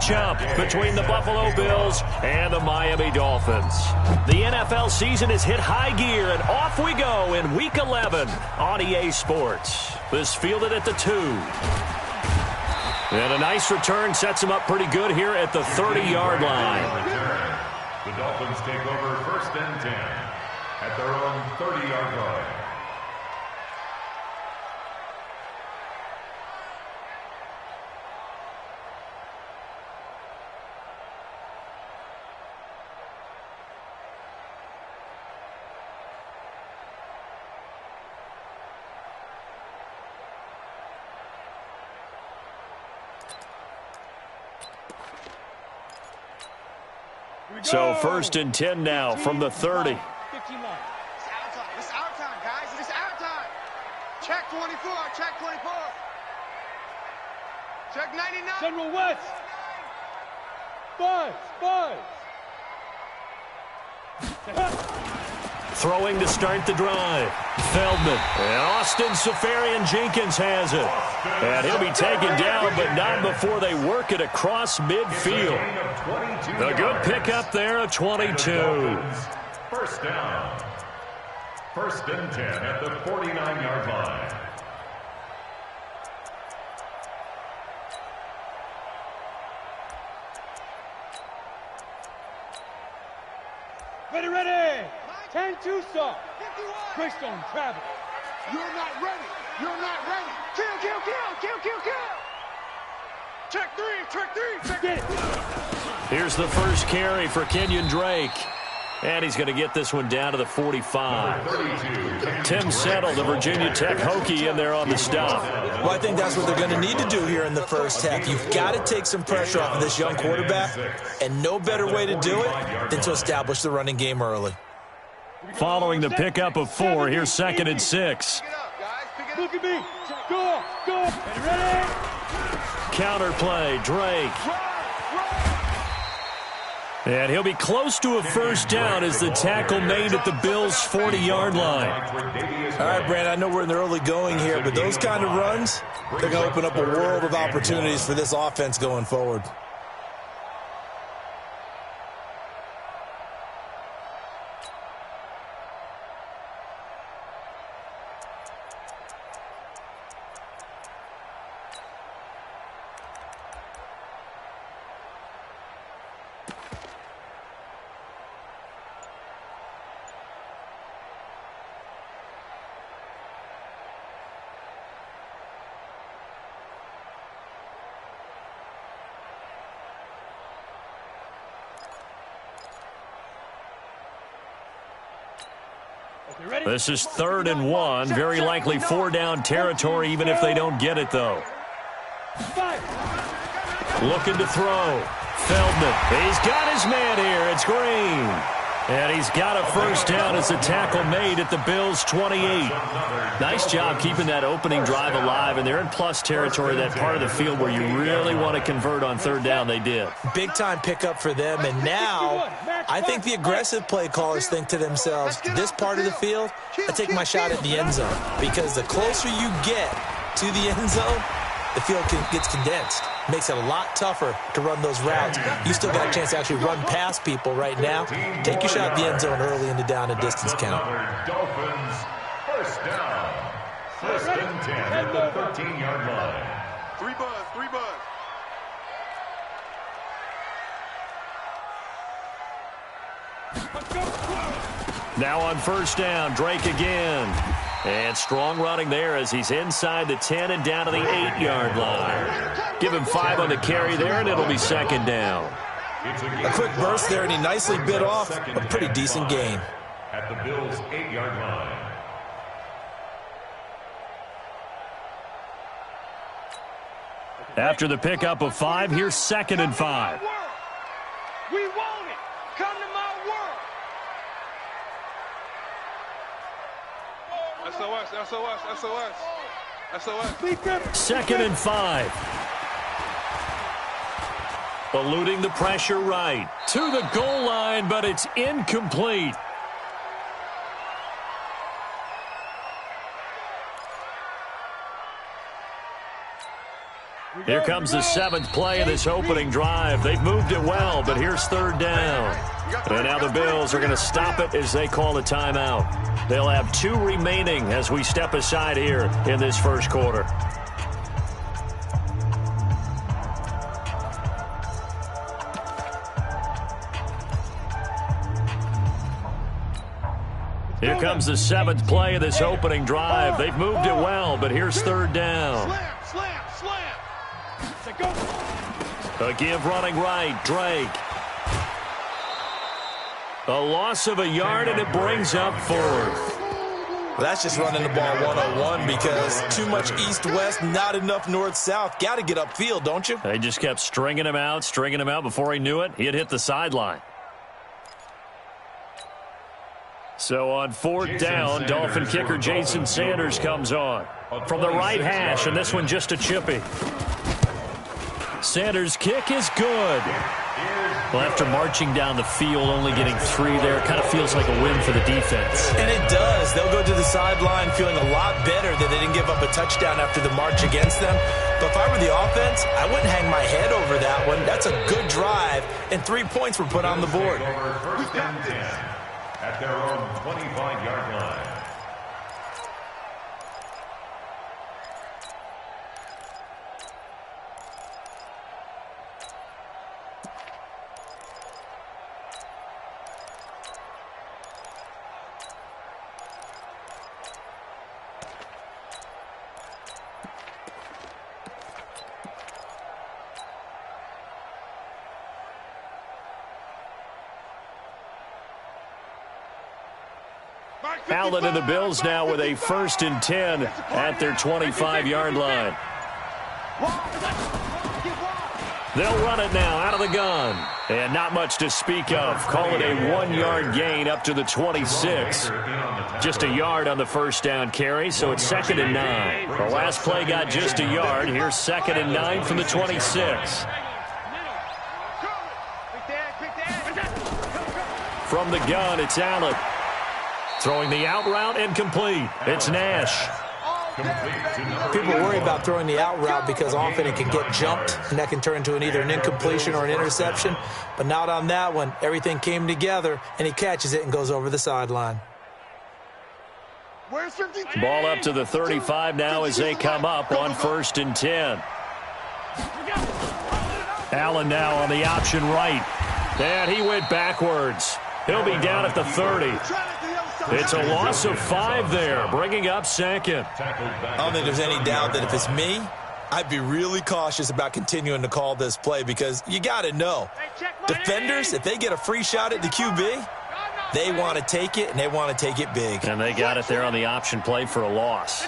matchup between the Buffalo Bills and the Miami Dolphins. The NFL season has hit high gear, and off we go in Week 11 on EA Sports. This fielded at the 2. And a nice return sets him up pretty good here at the 30-yard line. The Dolphins take over 1st and 10 at their own 30-yard line. So 1st and 10 now from the 30. It's our time, guys. It's our time. Check 24. Check 24. Check 99. General West. Buzz. Throwing to start the drive. Feldman. And Austin Seferian-Jenkins has it. And he'll be taken down, but not before they work it across midfield. A good pickup there of 22. 1st down. 1st and 10 at the 49-yard line. Ready. 10-2 stop. Greystone travel. You're not ready. Kill. Check 3. Here's the first carry for Kenyon Drake. And he's going to get this one down to the 45. Tim Settle, the Virginia Tech Hokie, in there on the stop. Well, I think that's what they're going to need to do here in the first half. You've got to take some pressure off of this young quarterback, and no better way to do it than to establish the running game early. Following the pickup of 4, here's 2nd and 6. Look at me. Go. Ready. Counterplay, Drake. And he'll be close to a first down as the tackle made at the Bills' 40-yard line. All right, Brandon, I know we're in the early going here, but those kind of runs, they're going to open up a world of opportunities for this offense going forward. This is 3rd and 1. Very likely 4-down territory, even if they don't get it, though. Looking to throw. Feldman. He's got his man here. It's Green. And he's got a first down as the tackle made at the Bills' 28. Nice job keeping that opening drive alive, and they're in plus territory, that part of the field where you really want to convert on 3rd down. They did. Big-time pickup for them, and now I think the aggressive play callers think to themselves, this part of the field, I take my shot at the end zone, because the closer you get to the end zone, the field gets condensed. Makes it a lot tougher to run those routes. You still got a chance to actually run past people right now. Take your shot at the end zone early in the down and distance count. Dolphins, 1st down. 1st and 10 at the 13-yard line. 3 buzz. Now on 1st down, Drake again. And strong running there as he's inside the 10 and down to the 8-yard line. Give him 5 on the carry there, and it'll be 2nd down. A quick burst there, and he nicely bit off a pretty decent gain. At the Bills' 8-yard line. After the pickup of 5, here's 2nd and 5. We want it. Come to my world. SOS. 2nd and 5. Eluding the pressure right. To the goal line, but it's incomplete. Here comes the 7th play of this opening drive. They've moved it well, but here's 3rd down. And now the Bills are going to stop it as they call a timeout. They'll have 2 remaining as we step aside here in this first quarter. Here comes the 7th play of this opening drive. They've moved it well, but here's 3rd down. A give running right, Drake. A loss of a yard, and it brings up 4th. Well, that's just running the ball 101 because too much east-west, not enough north-south. Got to get upfield, don't you? They just kept stringing him out. Before he knew it, he had hit the sideline. So on 4th down, Dolphin kicker Jason Sanders comes on from the right hash, and this one just a chippy. Sanders' kick is good. Well, after marching down the field, only getting 3 there, it kind of feels like a win for the defense. And it does. They'll go to the sideline feeling a lot better that they didn't give up a touchdown after the march against them. But if I were the offense, I wouldn't hang my head over that one. That's a good drive, and 3 points were put on the board. At their own 25-yard line. Allen and the Bills now with a 1st and 10 at their 25-yard line. They'll run it now out of the gun. And not much to speak of. Call it a 1-yard gain up to the 26. Just a yard on the 1st down carry, so it's 2nd and 9. The last play got just a yard. Here's 2nd and 9 from the 26. From the gun, it's Allen. Throwing the out route incomplete. It's Nash. People worry about throwing the out route because often it can get jumped, and that can turn into either an incompletion or an interception. But not on that one. Everything came together, and he catches it and goes over the sideline. Ball up to the 35 now as they come up on 1st and 10. Allen now on the option right. And he went backwards. He'll be down at the 30. It's a loss of 5 there, bringing up 2nd. I don't think there's any doubt that if it's me, I'd be really cautious about continuing to call this play because you got to know, defenders, if they get a free shot at the QB, they want to take it, and they want to take it big. And they got it there on the option play for a loss.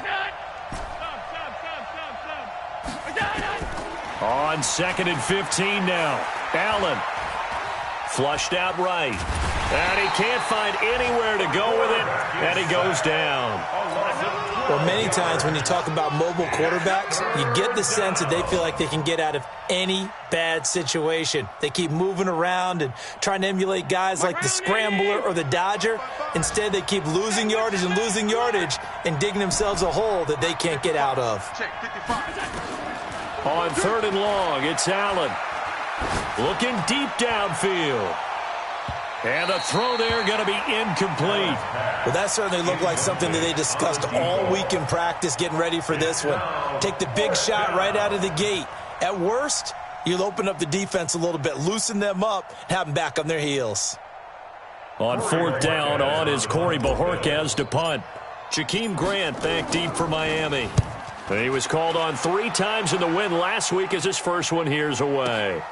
On 2nd and 15 now. Allen flushed out right. And he can't find anywhere to go with it, and he goes down. Well, many times when you talk about mobile quarterbacks, you get the sense that they feel like they can get out of any bad situation. They keep moving around and trying to emulate guys like the Scrambler or the Dodger. Instead, they keep losing yardage and digging themselves a hole that they can't get out of. On 3rd and long, it's Allen. Looking deep downfield. And the throw there going to be incomplete. Well, that certainly looked like something that they discussed all week in practice getting ready for this one. Take the big shot right out of the gate. At worst, you'll open up the defense a little bit, loosen them up, have them back on their heels. On 4th down, on is Corey Bojorquez to punt. Jakeem Grant back deep for Miami. He was called on 3 times in the win last week as his first one here's away.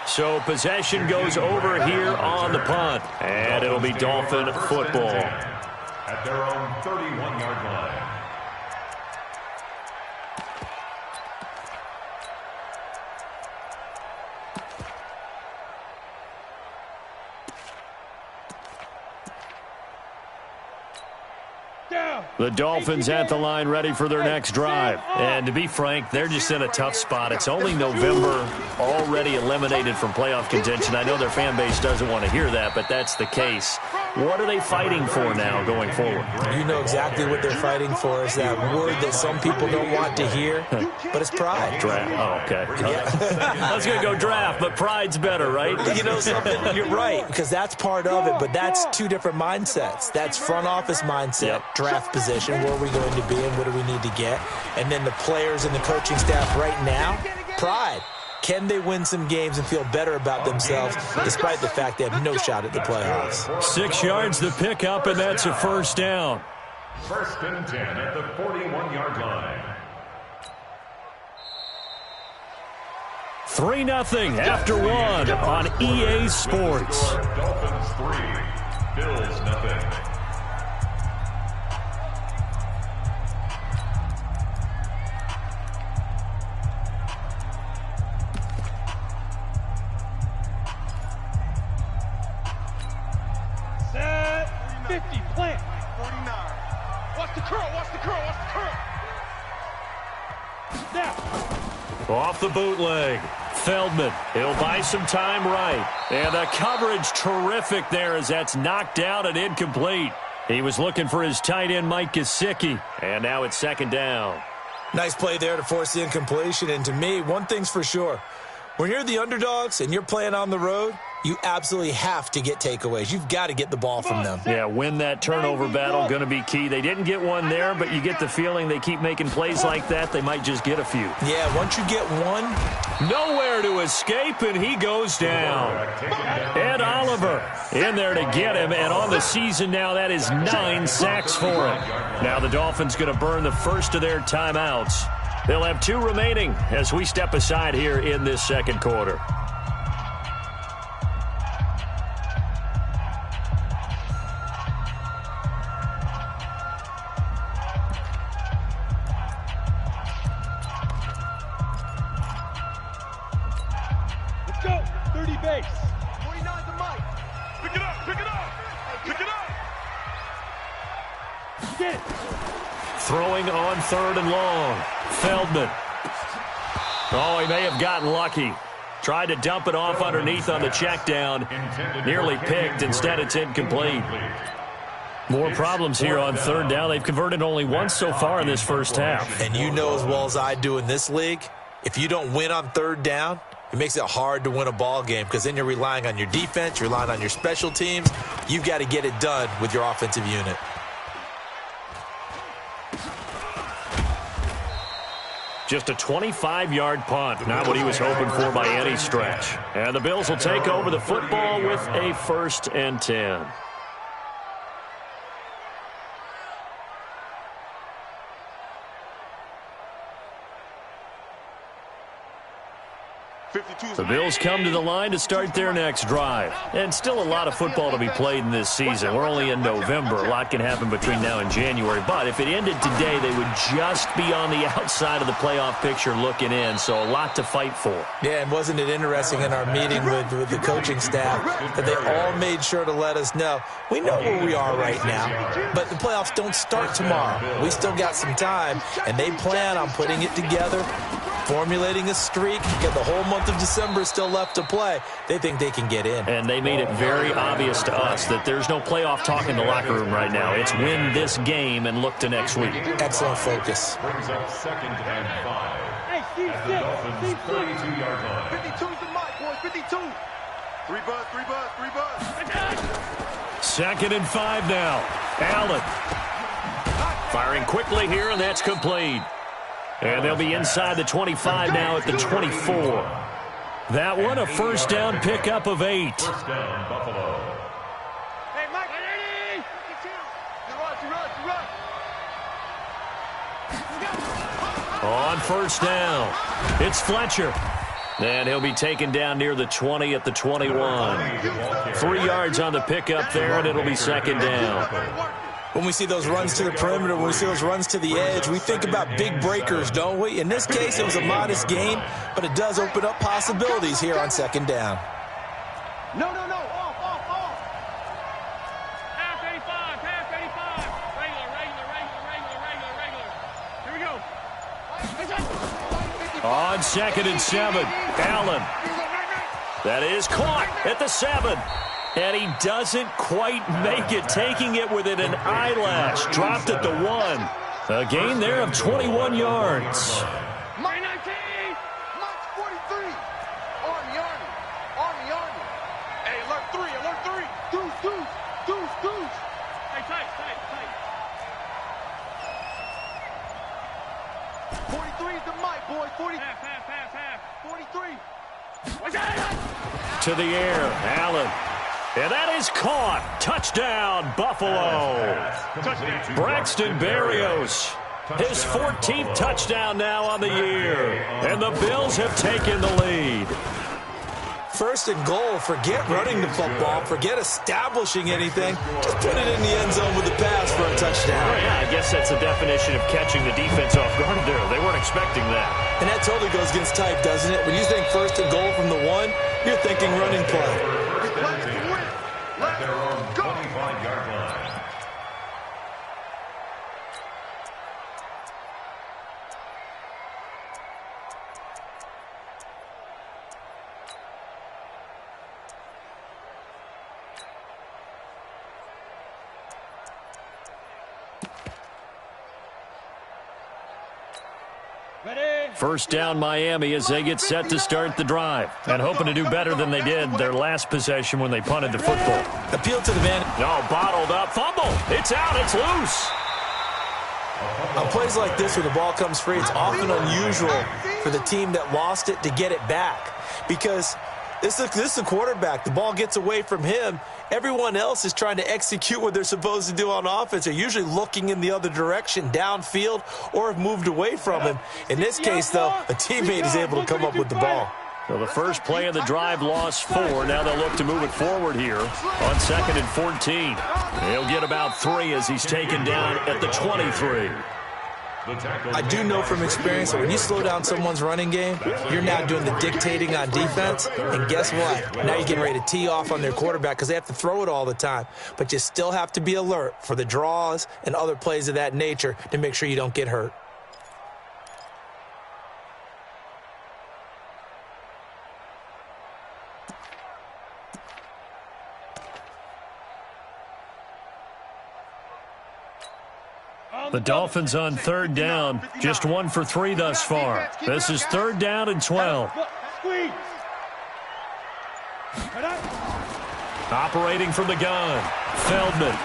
So possession goes over here on the punt, and it'll be Dolphin football. At their own 31-yard line. The Dolphins at the line ready for their next drive. And to be frank, they're just in a tough spot. It's only November, already eliminated from playoff contention. I know their fan base doesn't want to hear that, but that's the case. What are they fighting for now going forward? You know exactly what they're fighting for. Is that word that some people don't want to hear, but it's pride. Draft. Oh, okay. I was going to go draft, but pride's better, right? You know something? You're right, because that's part of it, but that's two different mindsets. That's front office mindset, draft position, where are we going to be and what do we need to get? And then the players and the coaching staff right now, pride. Can they win some games and feel better about themselves despite the fact they have no shot at the playoffs? 6 yards the pickup, and that's a first down. 1st and 10 at the 41-yard line. 3-0 after 1 on EA Sports. Dolphins 3, Bills nothing. Set. 50. Plant. 49. Watch the curl. Watch the curl. Watch the curl. Now. Off the bootleg. Feldman. He'll buy some time right. And the coverage terrific there as that's knocked down and incomplete. He was looking for his tight end, Mike Gesicki. And now it's 2nd down. Nice play there to force the incompletion. And to me, one thing's for sure. When you're the underdogs and you're playing on the road, you absolutely have to get takeaways. You've got to get the ball from them. Yeah, win that turnover battle, going to be key. They didn't get one there, but you get the feeling they keep making plays like that, they might just get a few. Yeah, once you get one. Nowhere to escape, and he goes down. Ed Oliver in there to get him, and on the season now, that is 9 sacks for him. Now the Dolphins going to burn the first of their timeouts. They'll have 2 remaining as we step aside here in this 2nd quarter. Let's go. 30 base. 49 to Mike. Pick it up. Pick it up. Pick it up. Get it. Throwing on 3rd and long. Feldman. Oh, he may have gotten lucky. Tried to dump it off underneath on the check down. Nearly picked. Instead, it's incomplete. More problems here on 3rd down. They've converted only once so far in this first half. And you know as well as I do in this league, if you don't win on 3rd down, it makes it hard to win a ball game because then you're relying on your defense, you're relying on your special teams. You've got to get it done with your offensive unit. Just a 25-yard punt. Not what he was hoping for by any stretch. And the Bills will take over the football with a 1st and 10. The Bills come to the line to start their next drive. And still a lot of football to be played in this season. We're only in November. A lot can happen between now and January. But if it ended today, they would just be on the outside of the playoff picture looking in. So a lot to fight for. Yeah, and wasn't it interesting in our meeting with the coaching staff that they all made sure to let us know, we know where we are right now, but the playoffs don't start tomorrow. We still got some time, and they plan on putting it together, formulating a streak, get the whole month of December still left to play. They think they can get in. And they made it very obvious to us that there's no playoff talk in the locker room right now. It's win this game and look to next week. Excellent focus. Brings up 2nd and 5. Hey, Steve, At the Dolphins' 32-yard line. 52's the Mike, boys. 52. 3 buzz, 3 buzz, 3 buzz. 2nd and 5 now. Allen firing quickly here, and that's complete. And they'll be inside the 25 now at the 24. That one a 1st down pickup of 8. 1st down, Buffalo. Hey, Mike. Ready? 52. On 1st down, it's Fletcher. And he'll be taken down near the 20 at the 21. 3 yards on the pickup there, and it'll be 2nd down. When we see those runs to the perimeter, when we see those runs to the edge, we think about big breakers, don't we? In this case, it was a modest gain, but it does open up possibilities here on 2nd down. No. Off. Pass 85. Regular. Here we go. On 2nd and 7, Allen. That is caught at the 7. And he doesn't quite make it, taking it within an eyelash. Dropped at the 1. A gain there of 21 yards. Mike 43. Army. Hey, alert 3. Deuce. Hey, tight. 43 is the Mike, boy. 40. Half. 43. To the air, Allen. And that is caught. Touchdown, Buffalo. Braxton Berrios. His 14th touchdown now on the year. And the Bills have taken the lead. First and goal, forget running the football, forget establishing anything. Just put it in the end zone with a pass for a touchdown. Oh, yeah, I guess that's the definition of catching the defense off guard there. They weren't expecting that. And that totally goes against type, doesn't it? When you think first and goal from the 1, you're thinking running play. At their own 25-yard line. First down Miami as they get set to start the drive. And hoping to do better than they did their last possession when they punted the football. Appeal to the man. No, bottled up. Fumble. It's out. It's loose. On plays like this where the ball comes free, it's often unusual for the team that lost it to get it back. Because this is a quarterback. The ball gets away from him. Everyone else is trying to execute what they're supposed to do on offense. They're usually looking in the other direction, downfield, or have moved away from him. In this case, though, a teammate is able to come up with the ball. So the first play of the drive lost 4. Now they'll look to move it forward here on 2nd and 14. He'll get about 3 as he's taken down at the 23. I do know from experience that when you slow down someone's running game, you're now doing the dictating on defense. And guess what? Now you're getting ready to tee off on their quarterback because they have to throw it all the time. But you still have to be alert for the draws and other plays of that nature to make sure you don't get hurt. The Dolphins on 3rd down, just 1 for 3 thus far. This is 3rd down and 12. Operating from the gun, Feldman.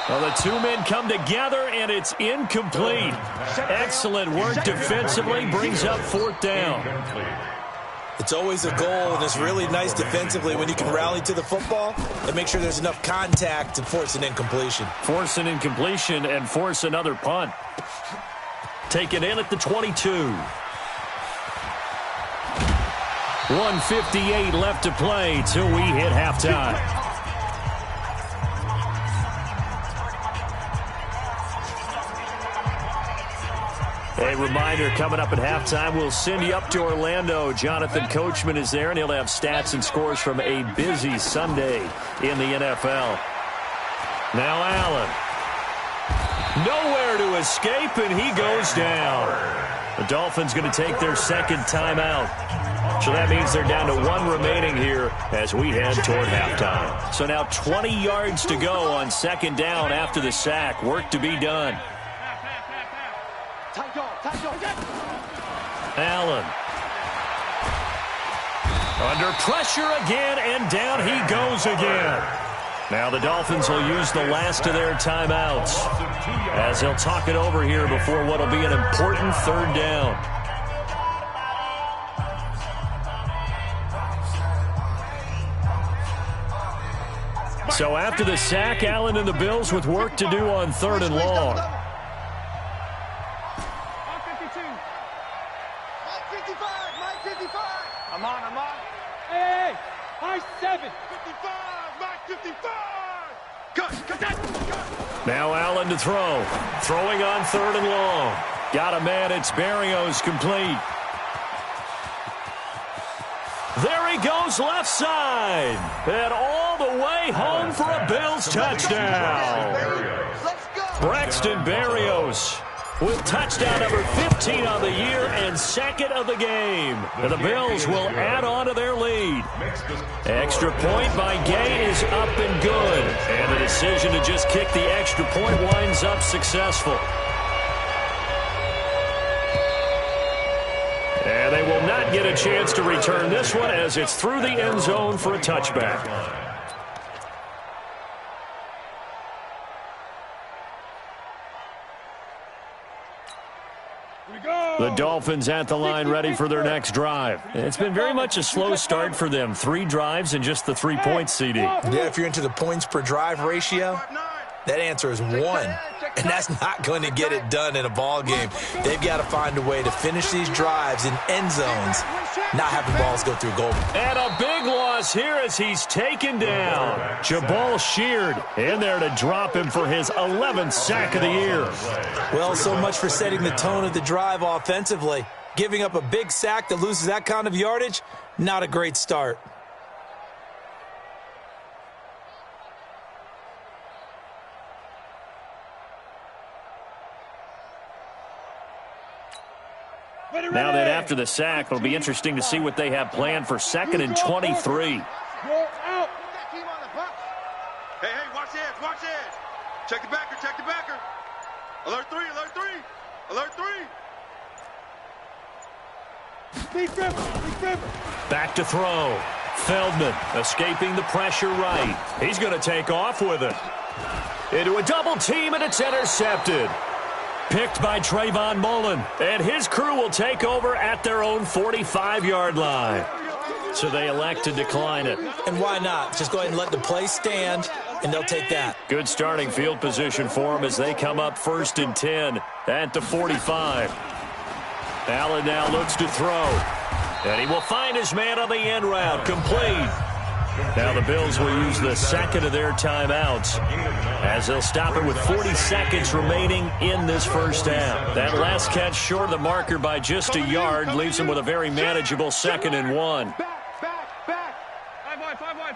Well, the 2 men come together, and it's incomplete. Excellent work defensively, brings up 4th down. It's always a goal, and it's really nice defensively when you can rally to the football and make sure there's enough contact to force an incompletion. Force an incompletion and force another punt. Taken in at the 22. 1:58 left to play till we hit halftime. A reminder, coming up at halftime, we'll send you up to Orlando. Jonathan Coachman is there, and he'll have stats and scores from a busy Sunday in the NFL. Now Allen. Nowhere to escape, and he goes down. The Dolphins going to take their 2nd timeout. So that means they're down to 1 remaining here as we head toward halftime. So now 20 yards to go on 2nd down after the sack. Work to be done. Allen. Under pressure again, and down he goes again. Now the Dolphins will use the last of their timeouts as they'll talk it over here before what will be an important 3rd down. So after the sack, Allen and the Bills with work to do on 3rd and long. I'm on. Hey, high 7. 55, Mike 55. Cut that. Now Allen to throw. Throwing on 3rd and long. Got a man. It's Berrios complete. There he goes left side. And all the way home for a Bills touchdown. Let's go. Braxton Berrios with touchdown number 15 on the year and second of the game. And the Bills will add on to their lead. Extra point by Gay is up and good. And the decision to just kick the extra point winds up successful. And they will not get a chance to return this one as it's through the end zone for a touchback. The Dolphins at the line ready for their next drive. It's been very much a slow start for them. 3 drives and just the 3 points, CD. Yeah, if you're into the points per drive ratio, that answer is 1. And that's not going to get it done in a ball game. They've got to find a way to finish these drives in end zones, not having balls go through goal. And a big loss here as he's taken down. Jabal Sheard in there to drop him for his 11th sack of the year. Well, so much for setting the tone of the drive offensively. Giving up a big sack that loses that kind of yardage, not a great start. Now that after the sack, it'll be interesting to see what they have planned for 2nd and 23. Hey, watch the edge, watch the edge. Check the backer, check the backer. Alert 3, alert 3, alert 3. Back to throw. Feldman escaping the pressure right. He's going to take off with it. Into a double team, and it's intercepted. Picked by Trayvon Mullen, and his crew will take over at their own 45-yard line. So they elect to decline it. And why not? Just go ahead and let the play stand, and they'll take that. Good starting field position for them as they come up 1st and 10 at the 45. Allen now looks to throw, and he will find his man on the end route, complete. Now the Bills will use the second of their timeouts as they'll stop it with 40 seconds remaining in this first half. That last catch short of the marker by just a yard leaves them with a very manageable 2nd and 1. Back. 5 wide.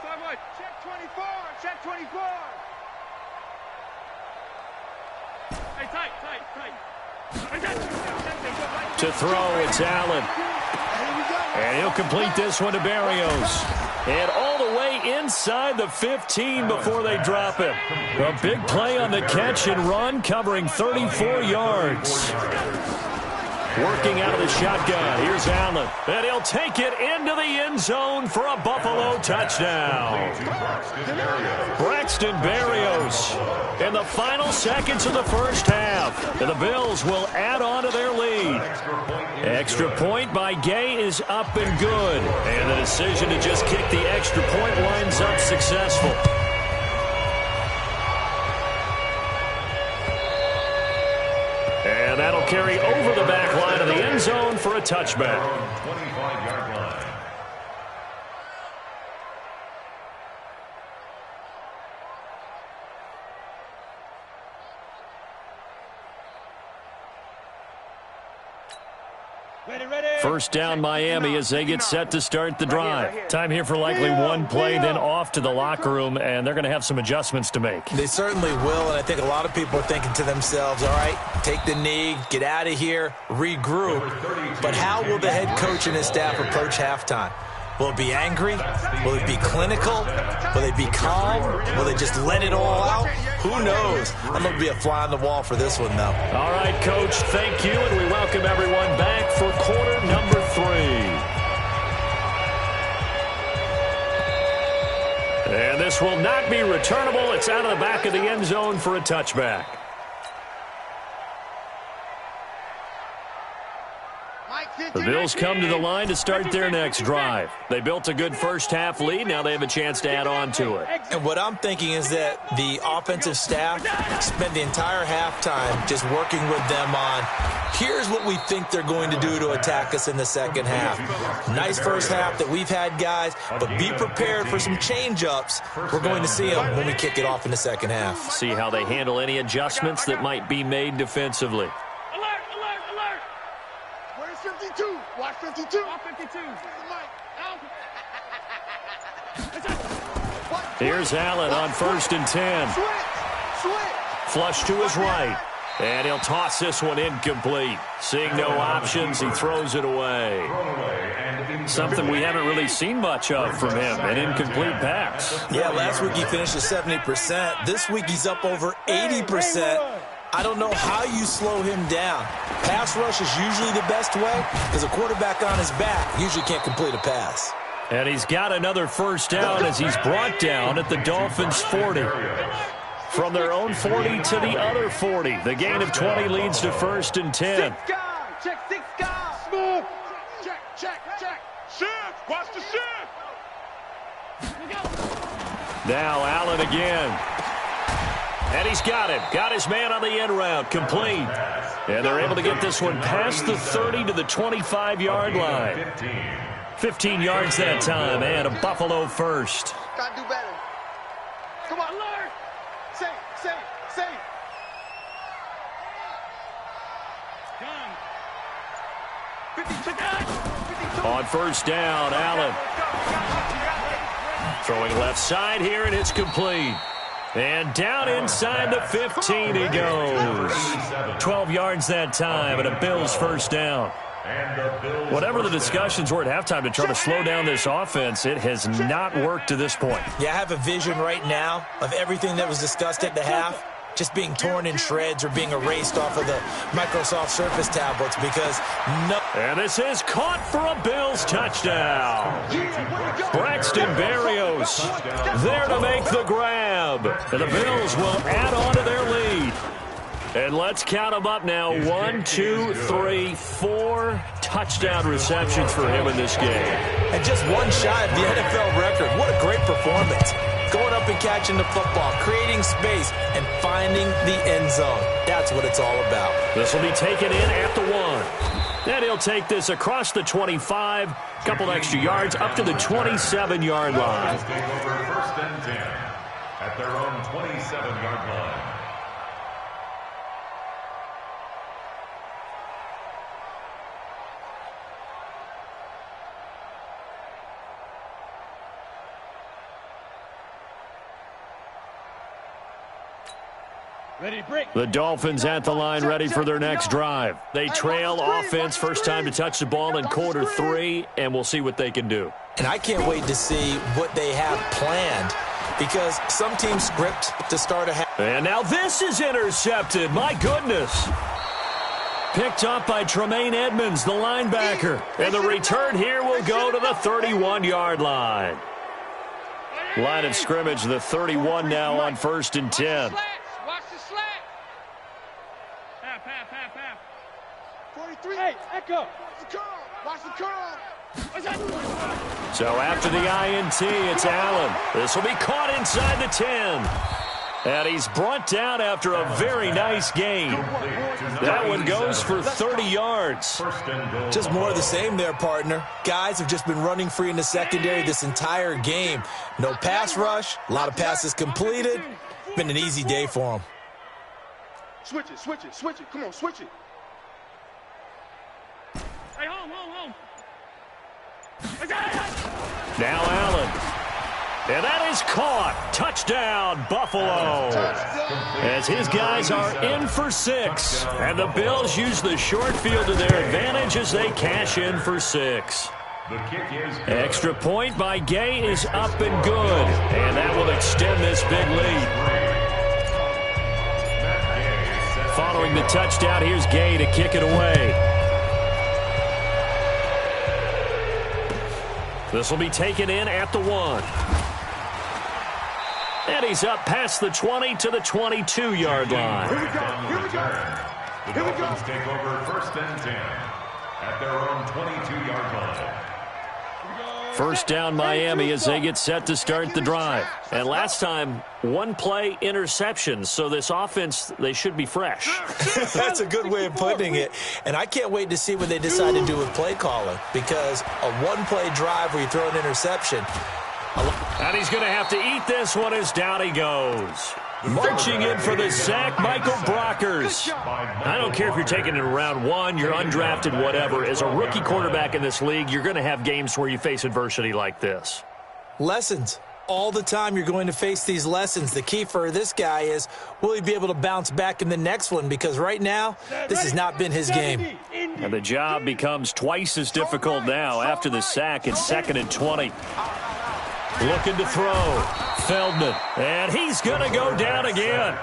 Check 24, check 24. Hey, tight. To throw, it's Allen. And he'll complete this one to Berrios. And all the way inside the 15 before they drop it. A big play on the catch and run, covering 34 yards. Working out of the shotgun. Here's Allen. And he'll take it into the end zone for a Buffalo touchdown. Braxton Berrios in the final seconds of the first half. And the Bills will add on to their lead. Extra point by Gay is up and good. And the decision to just kick the extra point winds up successful. And that'll carry over the back line of the end zone for a touchback. 25-yard line. First down Miami as they get set to start the drive. Time here for likely one play, then off to the locker room, and they're going to have some adjustments to make. They certainly will, and I think a lot of people are thinking to themselves, all right, take the knee, get out of here, regroup. But how will the head coach and his staff approach halftime? Will it be angry? Will it be clinical? Will they be calm? Will they just let it all out? Who knows? I'm going to be a fly on the wall for this one, though. All right, Coach, thank you, and we welcome everyone back for quarter number 3. And this will not be returnable. It's out of the back of the end zone for a touchback. The Bills come to the line to start their next drive. They built a good first-half lead. Now they have a chance to add on to it. And what I'm thinking is that the offensive staff spent the entire halftime just working with them on, here's what we think they're going to do to attack us in the second half. Nice first half that we've had, guys, but be prepared for some change-ups. We're going to see them when we kick it off in the second half. See how they handle any adjustments that might be made defensively. Where's 52? Watch 52. Off 52. Here's Allen on 1st and 10. Switch. Flush to his right. And he'll toss this one incomplete. Seeing no options, he throws it away. Something we haven't really seen much of from him, an incomplete pass. Yeah, last week he finished at 70%. This week he's up over 80%. I don't know how you slow him down. Pass rush is usually the best way because a quarterback on his back usually can't complete a pass. And he's got another first down as he's brought down at the Dolphins' 40. From their own 40 to the other 40. The gain of 20 leads to 1st and 10. Check 6 guys. Smooth. Check. Shift. Watch the shift. Now Allen again. And he's got it. Got his man on the end route. Complete. And they're able to get this one past the 30 to the 25-yard line. 15 yards that time, and a Buffalo first. Gotta do better. Come on, learn. Safe. On first down, Allen. Throwing left side here, and it's complete. And down inside the 15 he goes. 12 yards that time, and a Bills first down. Whatever the discussions were at halftime to try to slow down this offense, it has not worked to this point. Yeah, I have a vision right now of everything that was discussed at the half just being torn in shreds or being erased off of the Microsoft Surface tablets because no. And this is caught for a Bills touchdown. Braxton Berrios there to make the grab. And the Bills will add on to their lead. And let's count them up now. 1, 2, 3, 4 touchdown receptions for him in this game. And just one shy of the NFL record. What a great performance. Going up and catching the football, creating space, and finding the end zone. That's what it's all about. This will be taken in at the 1. And he'll take this across the 25, couple extra yards, up to the 27-yard line. Take over 1st and 10 at their own 27-yard line. The Dolphins at the line ready for their next drive. They trail offense, first time to touch the ball in quarter 3, and we'll see what they can do. And I can't wait to see what they have planned because some teams script to start a half. And now this is intercepted. My goodness. Picked up by Tremaine Edmonds, the linebacker. And the return here will go to the 31-yard line. Line of scrimmage, the 31 now on 1st and 10. Watch the slat. Half. 43. Hey, Echo. Watch the curl. So after the INT, it's Allen. This will be caught inside the 10. And he's brought down after a very nice gain. That one goes for 30 yards. Just more of the same there, partner. Guys have just been running free in the secondary this entire game. No pass rush, a lot of passes completed. Been an easy day for them. Switch it. Come on, switch it. Hey, home. Now Allen. And that is caught. Touchdown, Buffalo. As his guys are in for 6. And the Bills use the short field to their advantage as they cash in for 6. The kick is good. Extra point by Gay is up and good. And that will extend this big lead. Following the touchdown, here's Gay to kick it away. This will be taken in at the 1. And he's up past the 20 to the 22-yard line. Here we go. The Dolphins take over 1st and 10 at their own 22-yard line. First down Miami as they get set to start the drive. And last time, 1-play interception. So this offense, they should be fresh. That's a good way of putting it. And I can't wait to see what they decide to do with play calling because a 1-play drive where you throw an interception. And he's going to have to eat this one as down he goes. Marching in for the sack, Michael Brockers. I don't care if you're taking it in round 1, you're undrafted, whatever. As a rookie quarterback in this league, you're going to have games where you face adversity like this. Lessons. all the time you're going to face these lessons. The key for this guy is, will he be able to bounce back in the next one? Because right now, this has not been his game. And the job becomes twice as difficult now after the sack. It's 2nd and 20. Looking to throw. Feldman. And he's going to go down again.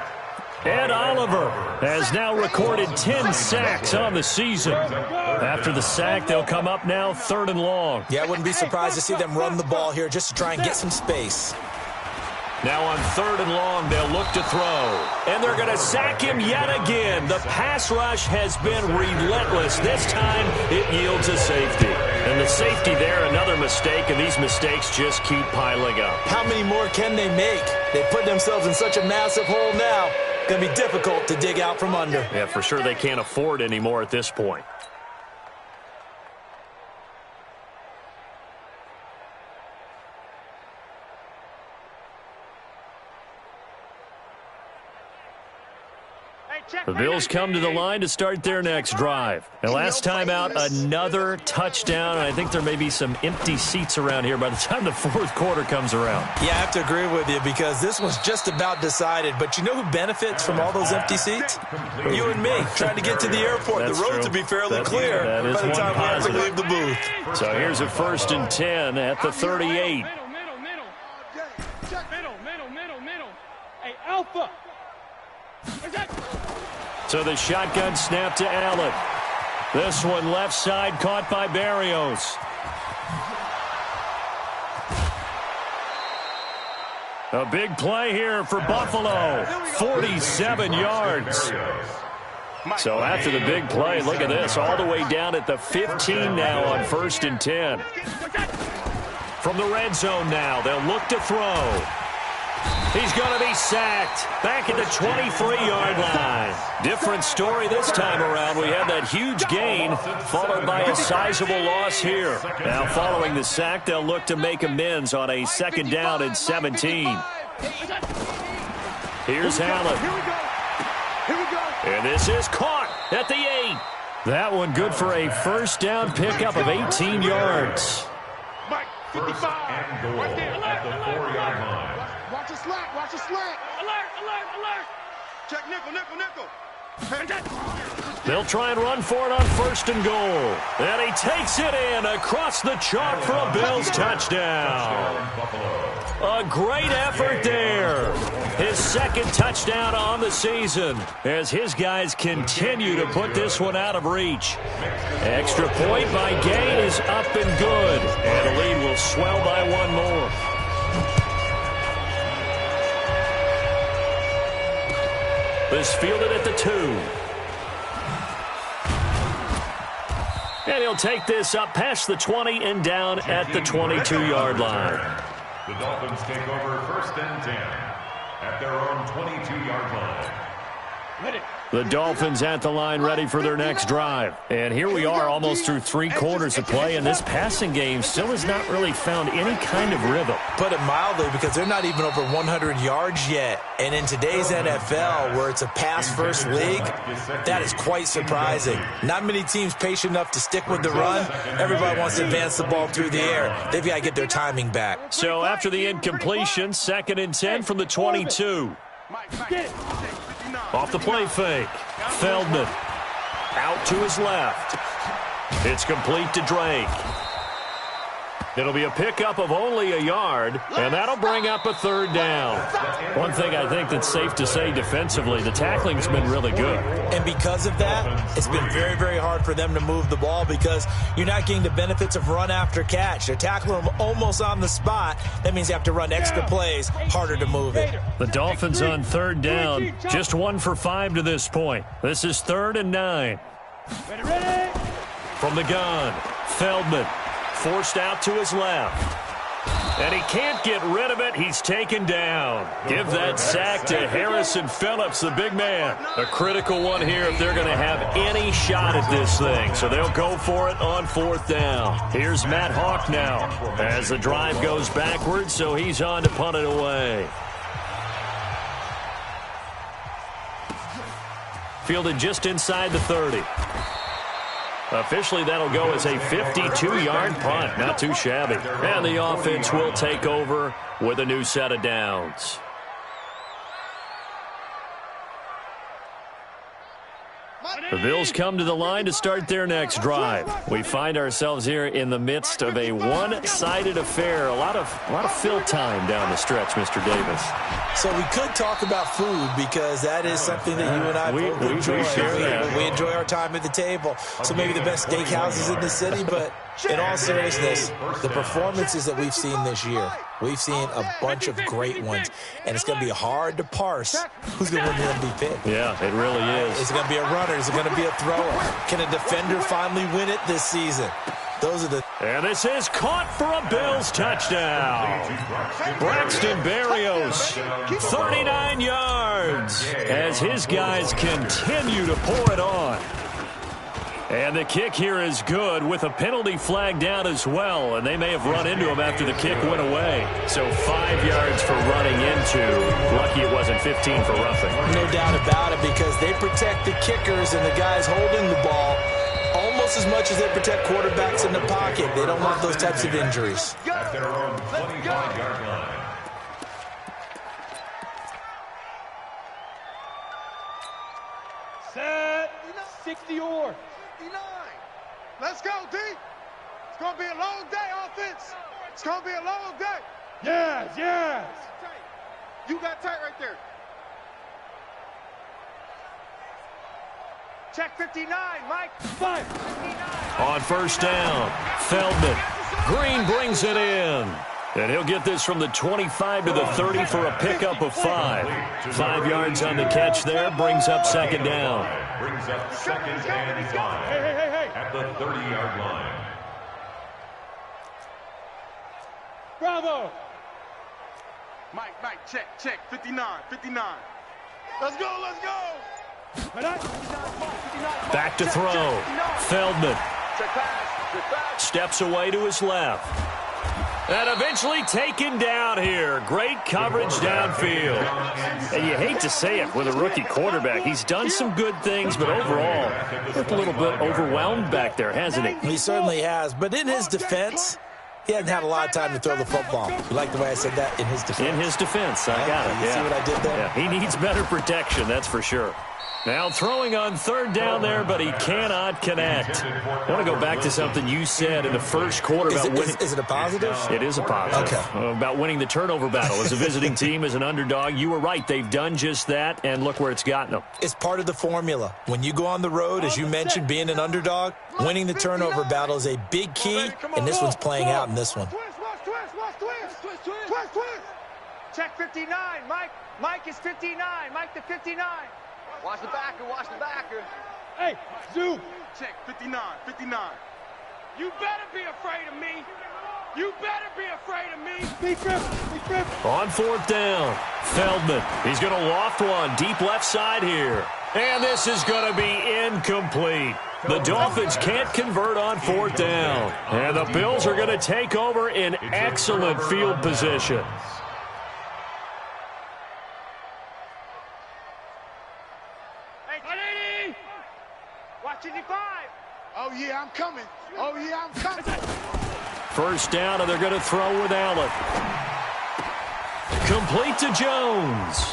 Ed Oliver has now recorded 10 sacks on the season. After the sack, they'll come up now 3rd and long. Yeah, I wouldn't be surprised to see them run the ball here just to try and get some space. Now on 3rd and long, they'll look to throw. And they're going to sack him yet again. The pass rush has been relentless. This time, it yields a safety. And the safety there, another mistake, and these mistakes just keep piling up. How many more can they make? They put themselves in such a massive hole now. Going to be difficult to dig out from under. Yeah, for sure they can't afford anymore at this point. The Bills come to the line to start their next drive. And last time out, another touchdown. And I think there may be some empty seats around here by the time the 4th quarter comes around. Yeah, I have to agree with you because this was just about decided. But you know who benefits from all those empty seats? You and me, trying to get to the airport. That's the roads true. will be fairly That clear by is the one time we have to positive. leave the booth. So here's a 1st and 10 at the 38. Middle. Hey, Alpha. So the shotgun snap to Allen. This one left side caught by Berrios. A big play here for Buffalo. 47 yards. So after the big play, look at this. All the way down at the 15 now on 1st and 10. From the red zone now, they'll look to throw. He's going to be sacked back at the 23-yard line. Different story this time around. We had that huge gain followed by a sizable loss here. Now following the sack, they'll look to make amends on a 2nd down and 17. Here's Allen. And this is caught at the 8. That one good for a 1st down pickup of 18 yards. First and goal at the 4-yard line. Watch the slack, watch the slack. Alert. Check nickel. They'll try and run for it on 1st and goal. And he takes it in across the chalk for a Bills touchdown. A great effort there. His 2nd touchdown on the season as his guys continue to put this one out of reach. Extra point by Gain is up and good. And the lead will swell by one more. This fielded at the 2. And he'll take this up past the 20 and down at the 22-yard line. The Dolphins take over 1st and 10 at their own 22-yard line. The Dolphins at the line ready for their next drive. And here we are almost through 3 quarters of play, and this passing game still has not really found any kind of rhythm. Put it mildly, because they're not even over 100 yards yet. And in today's NFL, where it's a pass-first league, that is quite surprising. Not many teams patient enough to stick with the run. Everybody wants to advance the ball through the air. They've got to get their timing back. So after the incompletion, 2nd and 10 from the 22. Off the play fake. Feldman out to his left. It's complete to Drake. It'll be a pickup of only a yard, and that'll bring up a 3rd down. One thing I think that's safe to say defensively, the tackling's been really good. And because of that, it's been very, very hard for them to move the ball because you're not getting the benefits of run after catch. They're tackling them almost on the spot. That means you have to run extra plays, harder to move it. The Dolphins on 3rd down, just 1 for 5 to this point. This is 3rd and 9. From the gun, Feldman. Forced out to his left. And he can't get rid of it. He's taken down. Give that sack to Harrison Phillips, the big man. A critical one here if they're going to have any shot at this thing. So they'll go for it on 4th down. Here's Matt Hawk now as the drive goes backwards, so he's on to punt it away. Fielded just inside the 30. Officially, that'll go as a 52-yard punt. Not too shabby. And the offense will take over with a new set of downs. The Bills come to the line to start their next drive. We find ourselves here in the midst of a one-sided affair. A lot of fill time down the stretch, Mr. Davis. So we could talk about food because that is something that you and I both enjoy. We enjoy our time at the table. So maybe the best steakhouses in the city, but in all seriousness, the performances that we've seen this year, we've seen a bunch of great ones, and it's going to be hard to parse who's going to win the MVP. Yeah, it really is. Is it going to be a runner? Is it going to be a thrower? Can a defender finally win it this season? Those are the... And this is caught for a Bills touchdown. Braxton Berrios, 39 yards, as his guys continue to pour it on. And the kick here is good with a penalty flag down as well. And they may have run into him after the kick went away. So 5 yards for running into. Lucky it wasn't 15 for roughing. No doubt about it, because they protect the kickers and the guys holding the ball almost as much as they protect quarterbacks in the pocket. They don't want those types of injuries. At their own 25-yard line. Set. 60 or 59. Let's go, D. It's going to be a long day, offense. It's going to be a long day. Yes, yes. You got tight right there. Check 59, Mike. 5. On first down, Feldman. Green brings it in. And he'll get this from the 25 to the 30 for a pickup of 5. 5 yards on the catch there, brings up second down. Brings up second and 5. Hey. At the 30-yard line. Bravo. Mike, check. 59. Let's go. Back to throw. Feldman steps away to his left. And eventually taken down here. Great coverage downfield. And you hate to say it with a rookie quarterback. He's done some good things, but overall, looked a little bit overwhelmed back there, hasn't he? He certainly has. But in his defense, he hasn't had a lot of time to throw the football. You like the way I said that? In his defense. In his defense, I got it. You see what I did there? Yeah, he needs better protection, that's for sure. Now throwing on third down there, but he cannot connect. I want to go back to something you said in the first quarter about winning. Is it a positive? It is a positive. Okay. About winning the turnover battle as a visiting team, as an underdog. You were right. They've done just that, and look where it's gotten them. It's part of the formula. When you go on the road, as you mentioned, being an underdog, winning the turnover battle is a big key, and this one's playing out in this one. Twist. Check 59, Mike. Mike is 59. Mike the 59. Watch the backer. Hey, zoom. Check 59. You better be afraid of me. Be tripped. On fourth down, Feldman. He's going to loft one deep left side here. And this is going to be incomplete. The Dolphins can't convert on fourth down. And the Bills are going to take over in excellent field position. Watch 85. Oh, yeah, I'm coming. First down, and they're going to throw with Allen. Complete to Jones.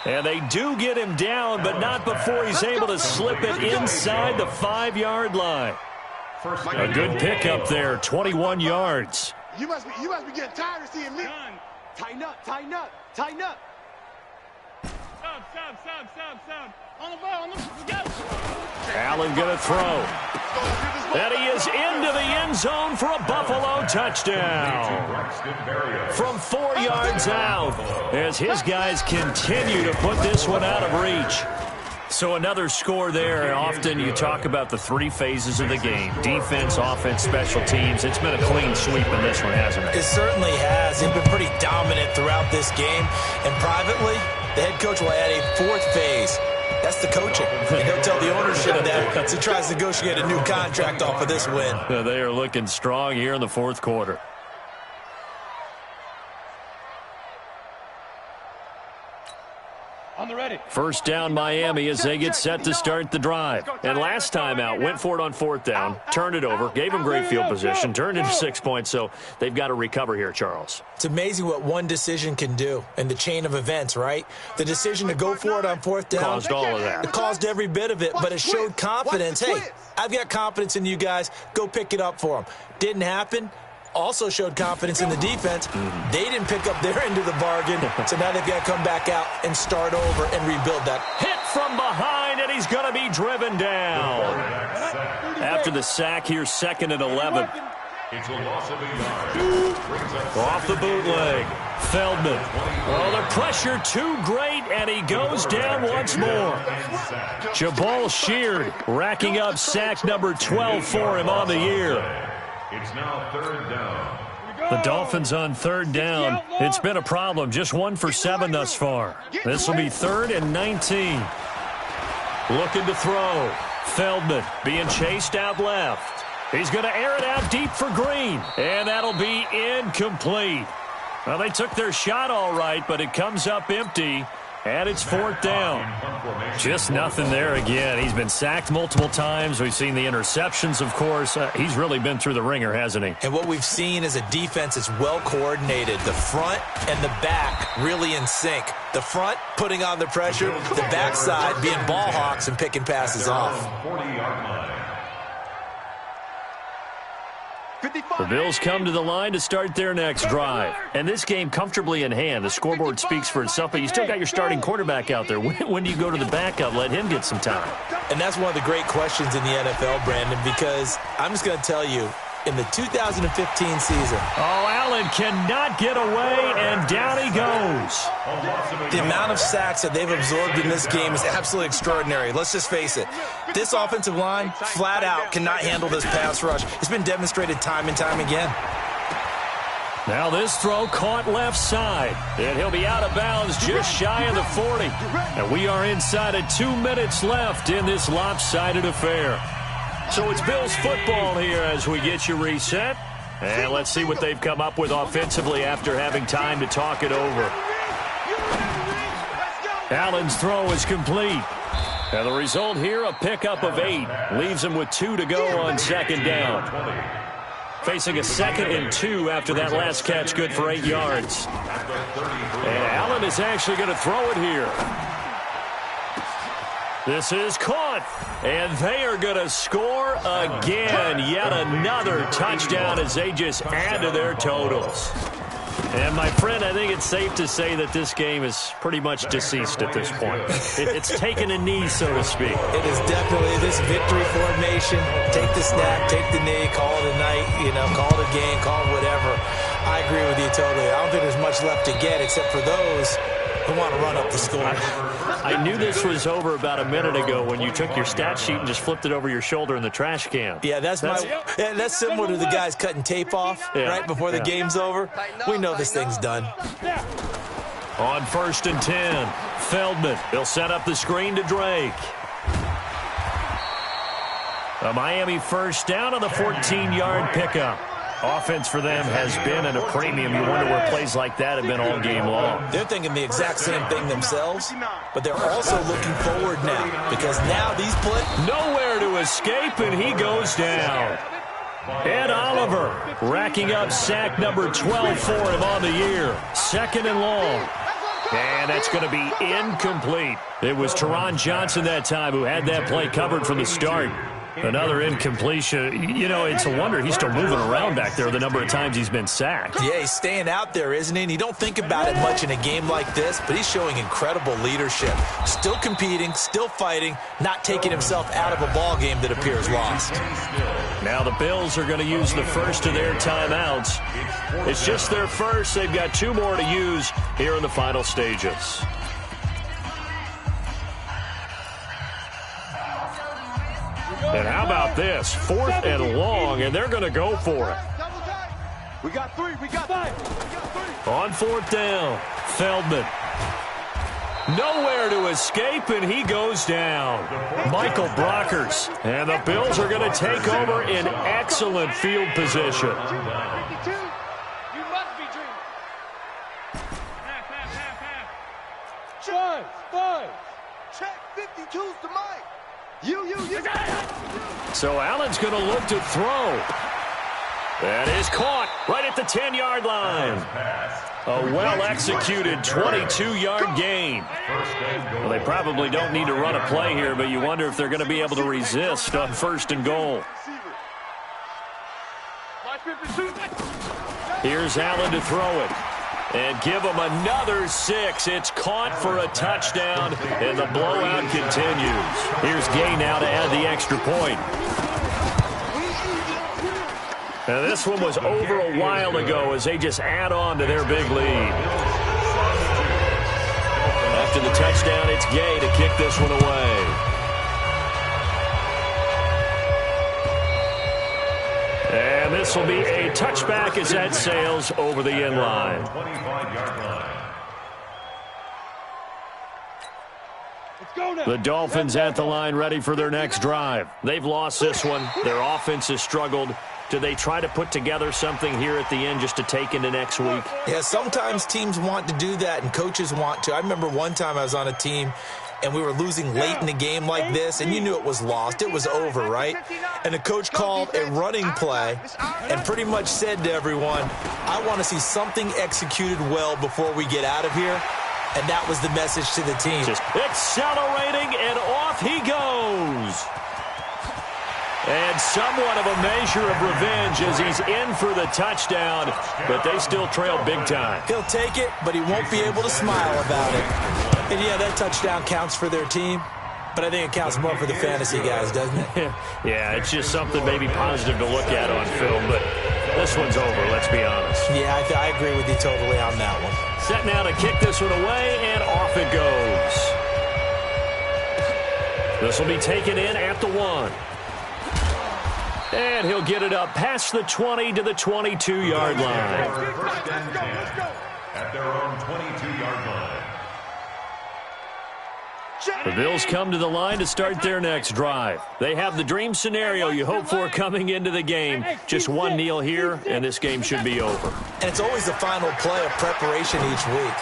And they do get him down, but not before he's able to slip it inside the 5-yard line. A good pickup there, 21 yards. You must be getting tired of seeing me. Tighten up. Stop. On the ball, go. Allen going to throw. And he is into the end zone for a Buffalo touchdown. From 4 yards out, as his guys continue to put this one out of reach. So another score there. Often you talk about the 3 phases of the game. Defense, offense, special teams. It's been a clean sweep in this one, hasn't it? It certainly has. They've been pretty dominant throughout this game. And privately, the head coach will add a 4th phase. That's the coaching. And he'll tell the ownership that as he tries to negotiate a new contract off of this win. They are looking strong here in the 4th quarter. On the First down Miami as they get set to start the drive. And last time out, went for it on fourth down, turned it over, gave them great field position, turned into 6 points, so they've got to recover here, Charles. It's amazing what one decision can do in the chain of events, right? The decision to go for it on fourth down caused all of that. It caused every bit of it, but it showed confidence. Hey, I've got confidence in you guys. Go pick it up for them. Didn't happen. Also showed confidence in the defense. They didn't pick up their end of the bargain, so now they've got to come back out and start over and rebuild that. Hit from behind, and he's going to be driven down. After the sack, here's 2nd and 11. It's a loss of a yard. Off the bootleg. Feldman. Oh, the pressure too great, and he goes down once more. Jabal Sheard racking up sack number 12 for him on the year. It's now 3rd down. The Dolphins on 3rd down. It's been a problem. Just 1 for 7 thus far. This will be 3rd and 19. Looking to throw. Feldman being chased out left. He's going to air it out deep for Green. And that'll be incomplete. Well, they took their shot all right, but it comes up empty. And it's 4th down. Just nothing there again. He's been sacked multiple times. We've seen the interceptions, of course. He's really been through the ringer, hasn't he? And what we've seen is a defense that's well coordinated. The front and the back really in sync. The front putting on the pressure. The backside being ball hawks and picking passes off. 40-yard line. The Bills come to the line to start their next drive. And this game comfortably in hand. The scoreboard speaks for itself, but you still got your starting quarterback out there. When do you go to the backup? Let him get some time. And that's one of the great questions in the NFL, Brandon, because I'm just going to tell you, in the 2015 season. Oh, Allen cannot get away, and down he goes. The amount of sacks that they've absorbed in this game is absolutely extraordinary. Let's just face it. This offensive line, flat out, cannot handle this pass rush. It's been demonstrated time and time again. Now this throw caught left side, and he'll be out of bounds just shy of the 40. And we are inside of 2 minutes left in this lopsided affair. So it's Bills football here as we get you reset. And let's see what they've come up with offensively after having time to talk it over. Allen's throw is complete. And the result here, a pickup of 8. Leaves him with 2 to go on 2nd down. Facing a 2nd and 2 after that last catch, good for 8 yards. And Allen is actually going to throw it here. This is caught, and they are going to score again. Yet another touchdown as they just add to their totals. And, my friend, I think it's safe to say that this game is pretty much deceased at this point. It's taken a knee, so to speak. It is definitely this victory formation. Take the snap, take the knee, call it a night, call it a game, call it whatever. I agree with you totally. I don't think there's much left to get except for those who want to run up the score. I knew this was over about a minute ago when you took your stat sheet and just flipped it over your shoulder in the trash can. Yeah, that's similar to the guys cutting tape off right before the game's over. We know this thing's done. On 1st and 10, Feldman. He'll set up the screen to Drake. A Miami first down on the 14-yard pickup. Offense for them has been at a premium. You wonder where plays like that have been all game long. They're thinking the exact same thing themselves, but they're also looking forward now because now these plays. Nowhere to escape, and he goes down. Ed Oliver racking up sack number 12 for him on the year. 2nd and long. And that's going to be incomplete. It was Teron Johnson that time who had that play covered from the start. Another incompletion. It's a wonder he's still moving around back there the number of times he's been sacked. Yeah, he's staying out there, isn't he? And you don't think about it much in a game like this, but he's showing incredible leadership. Still competing, still fighting, not taking himself out of a ball game that appears lost. Now the Bills are going to use the first of their timeouts. It's just their first. They've got 2 more to use here in the final stages. And how about this? 4th and long, and they're going to go for it. We got 3. We got 5. On 4th down, Feldman. Nowhere to escape, and he goes down. Michael Brockers. And the Bills are going to take over in excellent field position. You must be dreaming. 5. choose to Mike. You. So Allen's going to look to throw. That is caught right at the 10-yard line. A well-executed 22-yard gain. Well, they probably don't need to run a play here, but you wonder if they're going to be able to resist on 1st and goal. Here's Allen to throw it. And give him another 6. It's caught for a touchdown, and the blowout continues. Here's Gay now to add the extra point. Now this one was over a while ago as they just add on to their big lead. After the touchdown, it's Gay to kick this one away. And this will be a touchback as that sails over the end line. The Dolphins at the line ready for their next drive. They've lost this one. Their offense has struggled. Do they try to put together something here at the end just to take into next week? Yeah, sometimes teams want to do that and coaches want to. I remember one time I was on a team and we were losing late in the game like this, and you knew it was lost. It was over, right? And the coach called a running play and pretty much said to everyone, I want to see something executed well before we get out of here. And that was the message to the team. Just accelerating, and off he goes. And somewhat of a measure of revenge as he's in for the touchdown, but they still trail big time. He'll take it, but he won't be able to smile about it. And, yeah, that touchdown counts for their team, but I think it counts more for the fantasy guys, doesn't it? Yeah, it's just something maybe positive to look at on film, but this one's over, let's be honest. Yeah, I agree with you totally on that one. Set now to kick this one away, and off it goes. This will be taken in at the 1. And he'll get it up past the 20 to the 22-yard line. First and 10 at their own 22-yard line. The Bills come to the line to start their next drive. They have the dream scenario you hope for coming into the game. Just one kneel here, and this game should be over. And it's always the final play of preparation each week.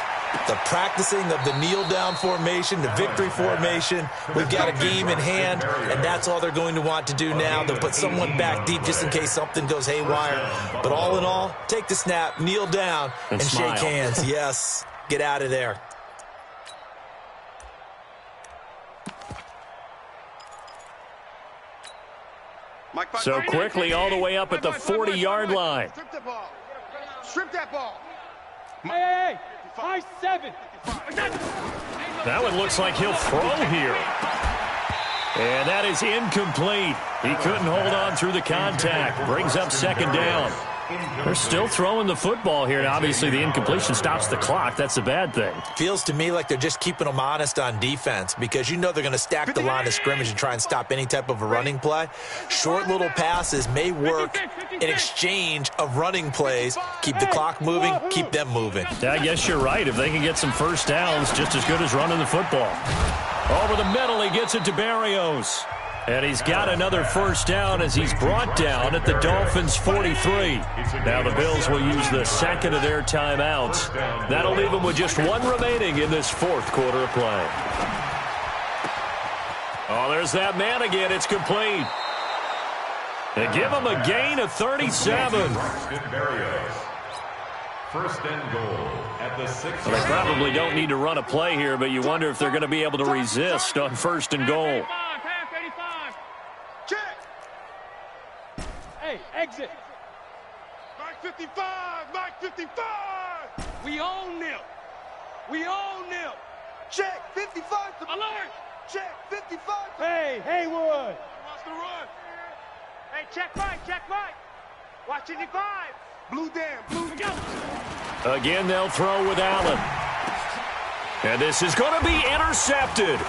The practicing of the kneel-down formation, the victory formation. We've got a game in hand, and that's all they're going to want to do now. They'll put someone back deep just in case something goes haywire. But all in all, take the snap, kneel down, and shake hands. Yes, get out of there. So quickly all the way up at the 40-yard line. Strip that ball. Strip that ball. Hey, 5-7. That one looks like he'll throw here. And that is incomplete. He couldn't hold on through the contact. Brings up 2nd down. They're still throwing the football here, and obviously the incompletion stops the clock. That's a bad thing. Feels to me like they're just keeping them honest on defense because you know they're going to stack the line of scrimmage and try and stop any type of a running play. Short little passes may work in exchange of running plays. Keep the clock moving, keep them moving. I guess you're right. If they can get some first downs, just as good as running the football. Over the middle, he gets it to Barrios. And he's got another first down as he's brought down at the Dolphins' 43. Now the Bills will use the second of their timeouts. That'll leave them with just one remaining in this 4th quarter of play. Oh, there's that man again. It's complete. They give him a gain of 37. First and goal at the 6. Well, they probably don't need to run a play here, but you wonder if they're going to be able to resist on 1st and goal. Hey, exit. Mike 55, Mike 55. We own them. We own them. Check 55. Alert. Check 55. Hey, Haywood. Wants to run. Hey, check Mike. Watch 55. Blue down. Blue. Again, they'll throw with Allen. And this is going to be intercepted.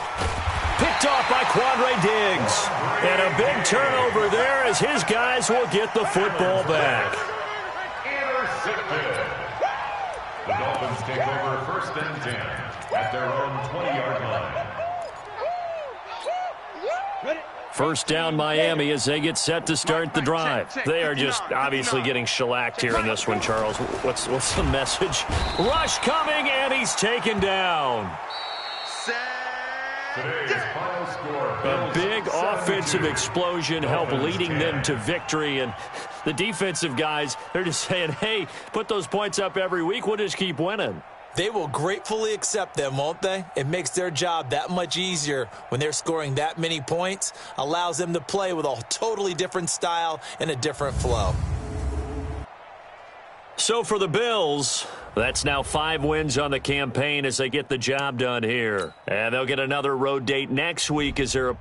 Picked off by Quandre Diggs. And a big turnover there as his guys will get the football back. Intercepted. The Dolphins take over 1st and 10 at their own 20-yard line. First down Miami as they get set to start the drive. They are just obviously getting shellacked here in this one, Charles. What's the message? Rush coming, and he's taken down. Today's final score. A big offensive explosion helped leading them to victory. And the defensive guys, they're just saying, hey, put those points up every week. We'll just keep winning. They will gratefully accept them, won't they? It makes their job that much easier when they're scoring that many points. Allows them to play with a totally different style and a different flow. So for the Bills, that's now 5 wins on the campaign as they get the job done here. And they'll get another road date next week as their